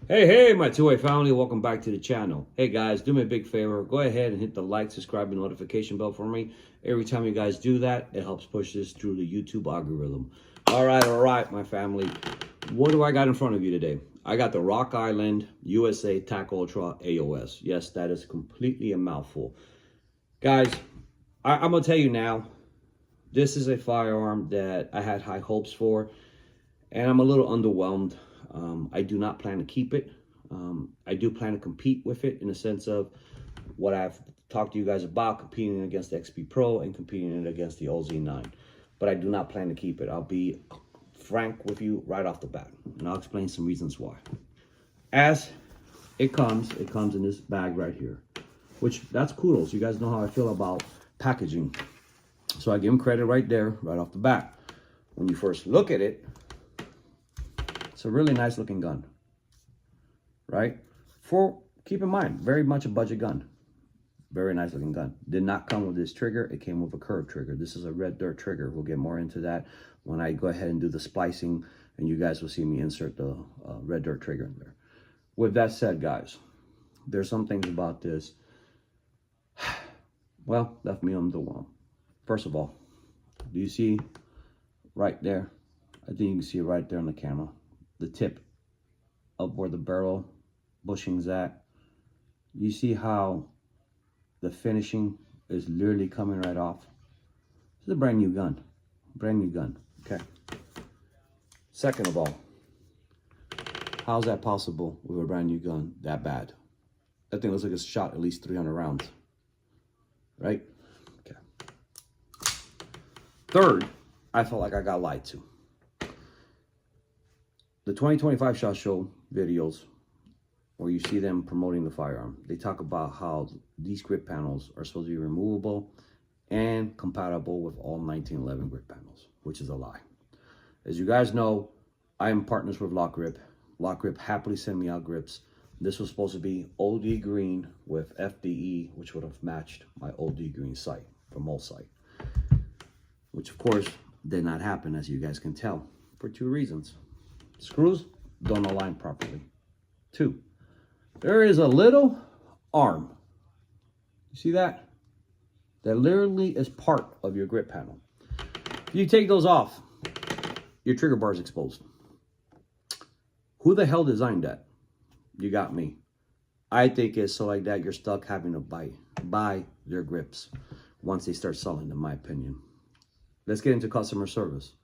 Hey, my two-way family, welcome back to the channel. Hey guys, do me a big favor, go ahead and hit the like, subscribe, and notification bell for me. Every time you guys do that, it helps push this through the YouTube algorithm. All right, my family. What do I got in front of you today? I got the Rock Island USA TAC Ultra AOS. Yes, that is completely a mouthful. Guys, I'm gonna tell you now, this is a firearm that I had high hopes for, and I'm a little underwhelmed. I do not plan to keep it. I do plan to compete with it in the sense of what I've talked to you guys about, competing against the XP Pro and competing against the OZ9. But I do not plan to keep it. I'll be frank with you right off the bat, and I'll explain some reasons why. As it comes in this bag right here, which that's kudos. You guys know how I feel about packaging. So I give them credit right there, right off the bat. When you first look at it, it's a really nice looking gun, right? Keep in mind, very much a budget gun. Very nice looking gun. Did not come with this trigger. It came with a curved trigger. This is a red dirt trigger. We'll get more into that when I go ahead and do the splicing, and you guys will see me insert the red dirt trigger in there. With that said, guys, there's some things about this, well, left me underwhelmed. First of all, do you see right there? I think you can see it right there on the camera. The tip of where the barrel bushing's at. You see how the finishing is literally coming right off. This is a brand new gun. Okay. Second of all, how's that possible with a brand new gun that bad? That thing looks like it's shot at least 300 rounds, right? Okay. Third, I felt like I got lied to. The 2025 SHOT Show videos, where you see them promoting the firearm, they talk about how these grip panels are supposed to be removable and compatible with all 1911 grip panels, which is a lie. As you guys know, I am partners with Lock Grip. Lock Grip happily send me out grips. This was supposed to be OD green with FDE, which would have matched my OD green sight from all sight, which of course did not happen, as you guys can tell, for two reasons. Screws don't align properly. Two, there is a little arm. You see that? That literally is part of your grip panel. If you take those off, your trigger bar is exposed. Who the hell designed that? You got me. I think it's so like that you're stuck having to buy their grips once they start selling, in my opinion. Let's get into customer service.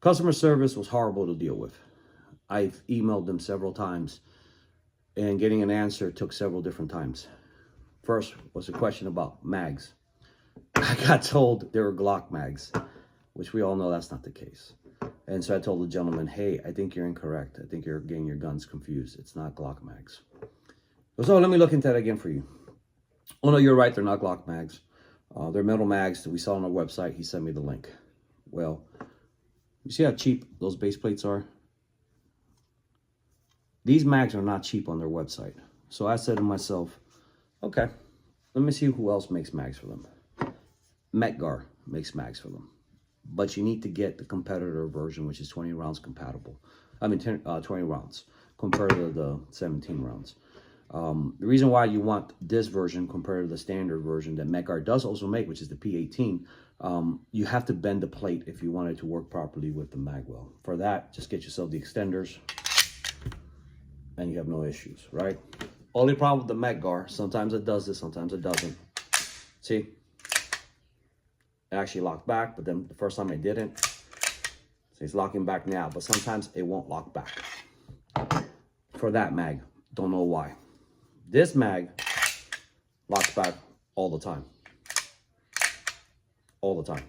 Customer service was horrible to deal with. I've emailed them several times, and getting an answer took several different times. First was a question about mags. I got told they were Glock mags, which we all know that's not the case. And so I told the gentleman, hey, I think you're incorrect. I think you're getting your guns confused. It's not Glock mags. So let me look into that again for you. Oh no, you're right, they're not Glock mags. They're metal mags that we saw on our website. He sent me the link. Well, you see how cheap those base plates are? These mags are not cheap on their website. So I said to myself, okay, let me see who else makes mags for them. Metgar makes mags for them. But you need to get the competitor version, which is 20 rounds compatible. 20 rounds compared to the 17 rounds. The reason why you want this version compared to the standard version that Metgar does also make, which is the P18, you have to bend the plate if you want it to work properly with the mag well. For that, just get yourself the extenders and you have no issues, right? Only problem with the Metgar, sometimes it does this, sometimes it doesn't. See? It actually locked back, but then the first time it didn't. So it's locking back now, but sometimes it won't lock back. For that mag, don't know why. This mag locks back all the time. All the time.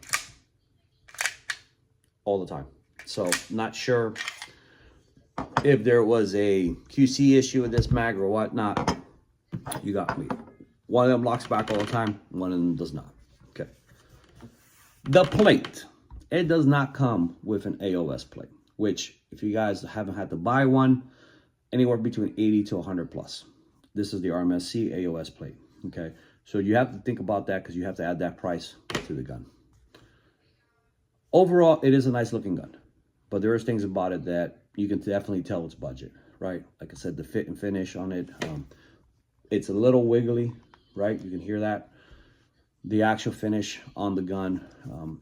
All the time. So not sure if there was a QC issue with this mag or whatnot. You got me. One of them locks back all the time. One of them does not. Okay. The plate. It does not come with an AOS plate, which if you guys haven't had to buy one, anywhere between 80 to 100 plus. This is the RMSC AOS plate. Okay. So you have to think about that because you have to add that price to the gun. Overall, it is a nice looking gun, but there is things about it that you can definitely tell it's budget. right? Like I said, the fit and finish on it, it's a little wiggly, right? You can hear that. The actual finish on the gun,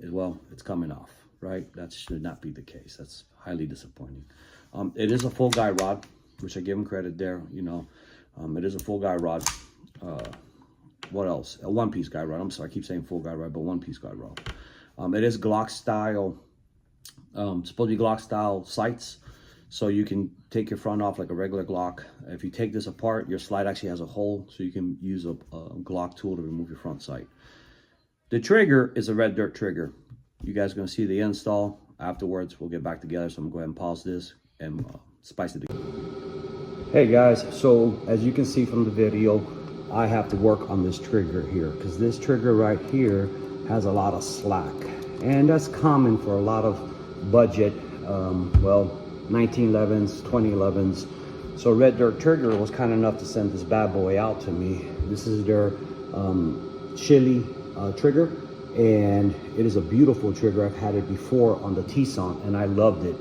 as well, it's coming off, right? That should not be the case. That's highly disappointing. It is a full guide rod, which I give them credit there, you know. It is a full guide rod. What else? A one-piece guide rod. I'm sorry, I keep saying full guide rod, but one-piece guide rod. It is Glock style, supposed to be Glock style sights. So you can take your front off like a regular Glock. If you take this apart, your slide actually has a hole, so you can use a Glock tool to remove your front sight. The trigger is a red dirt trigger. You guys are gonna see the install afterwards. We'll get back together, so I'm gonna go ahead and pause this and spice it together. Hey guys, so as you can see from the video, I have to work on this trigger here because this trigger right here has a lot of slack. And that's common for a lot of budget, well, 1911s, 2011s. So Red Dirt Trigger was kind enough to send this bad boy out to me. This is their chili trigger, and it is a beautiful trigger. I've had it before on the T-Son and I loved it.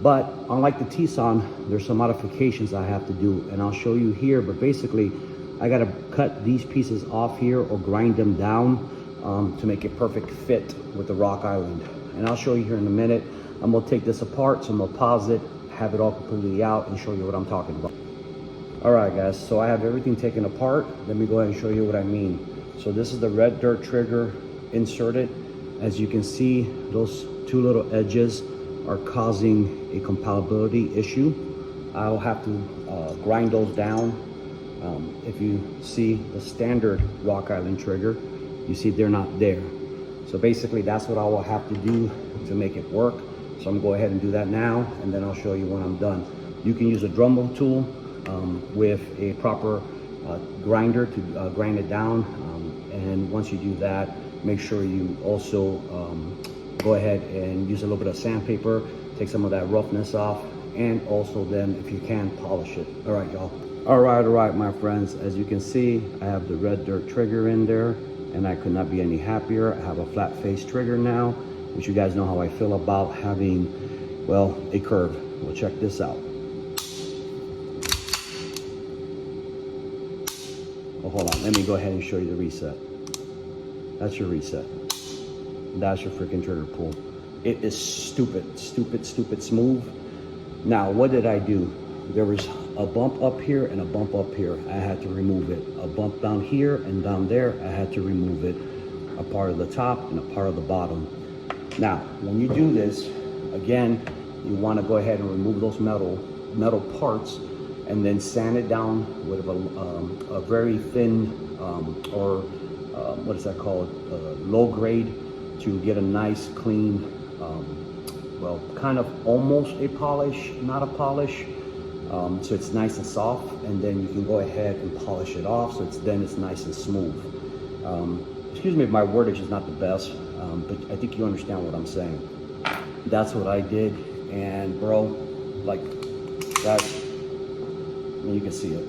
But unlike the T-Son, there's some modifications I have to do, and I'll show you here. But basically, I gotta cut these pieces off here or grind them down to make a perfect fit with the Rock Island. And I'll show you here in a minute. I'm gonna take this apart, so I'm gonna pause it, have it all completely out, and show you what I'm talking about. All right, guys, so I have everything taken apart. Let me go ahead and show you what I mean. So this is the Red Dirt trigger inserted. As you can see, those two little edges are causing a compatibility issue. I'll have to grind those down. If you see the standard Rock Island trigger, you see they're not there. So basically that's what I will have to do to make it work. So I'm gonna go ahead and do that now, and then I'll show you when I'm done. You can use a Dremel tool with a proper grinder to grind it down. And once you do that, make sure you also go ahead and use a little bit of sandpaper, take some of that roughness off, and also then, if you can, polish it. All right, y'all. All right, my friends. As you can see, I have the Red Dirt trigger in there, and I could not be any happier. I have a flat face trigger now, which you guys know how I feel about having, well, a curve. Well, check this out. Oh, hold on. Let me go ahead and show you the reset. That's your reset. That's your freaking trigger pull. It is stupid smooth. Now, what did I do? There was a bump up here and a bump up here. I had to remove it. A bump down here and down there, I had to remove it. A part of the top and a part of the bottom. Now, when you do this, again, you want to go ahead and remove those metal parts, and then sand it down with a very thin, what is that called? Low grade, to get a nice clean, well, kind of almost a polish, not a polish. So it's nice and soft, and then you can go ahead and polish it off, so it's nice and smooth. Excuse me if my wordage is not the best, but I think you understand what I'm saying. That's what I did, and bro, like that, you can see it.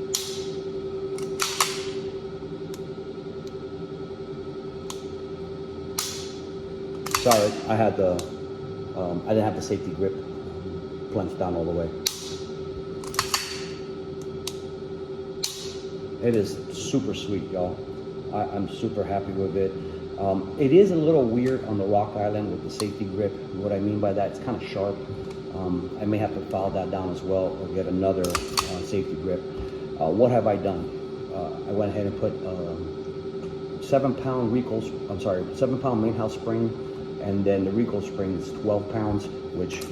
Sorry, I didn't have the safety grip plunged down all the way. It is super sweet, y'all. I'm super happy with it. It is a little weird on the Rock Island with the safety grip. What I mean by that, it's kind of sharp. I may have to file that down as well, or get another safety grip. What have I done? I went ahead and put 7-pound recoil, 7-pound main house spring, and then the recoil spring is 12 pounds, which,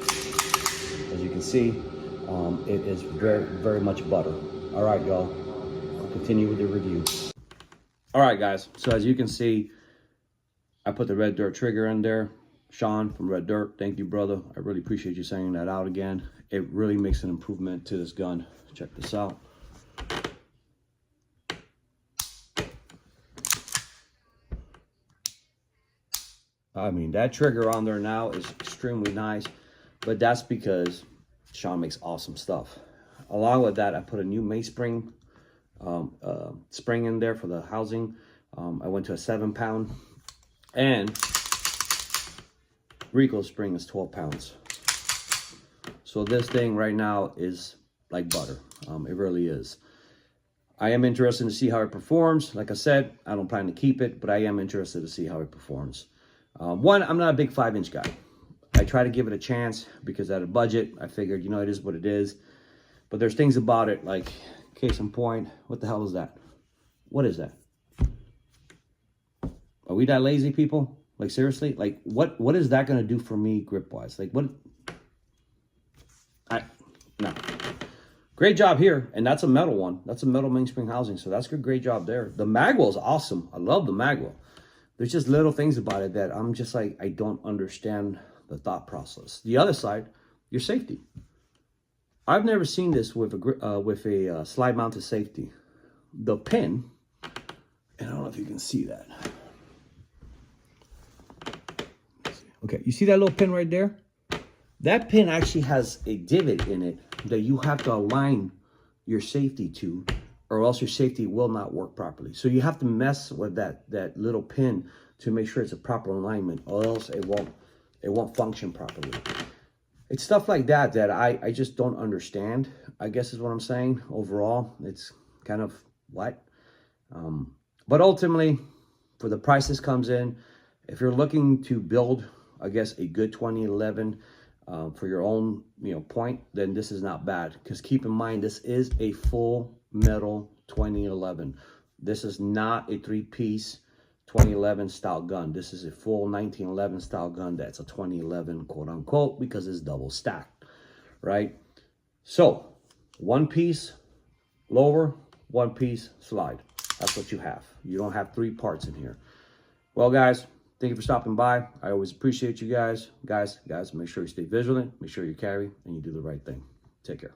as you can see, it is very much butter. All right, y'all. Continue with the review. All right, guys, so as you can see, I put the Red Dirt trigger in there. Sean from Red Dirt, thank you, brother. I really appreciate you sending that out again. It really makes an improvement to this gun. Check this out. I mean, that trigger on there now is extremely nice, but that's because Sean makes awesome stuff. Along with that, I put a new mainspring spring in there for the housing. I went to a 7-pound, and recoil spring is 12 pounds. So this thing right now is like butter. It really is. I am interested to see how it performs. Like I said, I don't plan to keep it, but I am interested to see how it performs. One, I'm not a big 5-inch guy. I try to give it a chance because at a budget, I figured, you know, it is what it is. But there's things about it, like, case in point, what the hell is that? What is that? Are we that lazy, people? Like, seriously? Like, what is that going to do for me grip-wise? Like, what? No. Great job here. And that's a metal one. That's a metal mainspring housing. So that's good. Great job there. The magwell is awesome. I love the magwell. There's just little things about it that I'm just like, I don't understand the thought process. The other side, your safety. I've never seen this with a slide mounted safety. The pin, and I don't know if you can see that. Okay, you see that little pin right there? That pin actually has a divot in it that you have to align your safety to, or else your safety will not work properly. So you have to mess with that little pin to make sure it's a proper alignment, or else it won't function properly. It's stuff like that that I just don't understand, I guess is what I'm saying. Overall, it's kind of what? But ultimately, for the price this comes in, if you're looking to build, I guess, a good 2011 for your own, point, then this is not bad. Because keep in mind, this is a full metal 2011. This is not a 3-piece 2011 style gun. This is a full 1911 style gun that's a 2011 quote unquote, because it's double stacked, right? So 1-piece lower, 1-piece slide. That's what you have. You don't have 3 parts in here. Well, guys, thank you for stopping by. I always appreciate you guys. Guys, make sure you stay vigilant, make sure you carry, and you do the right thing. Take care.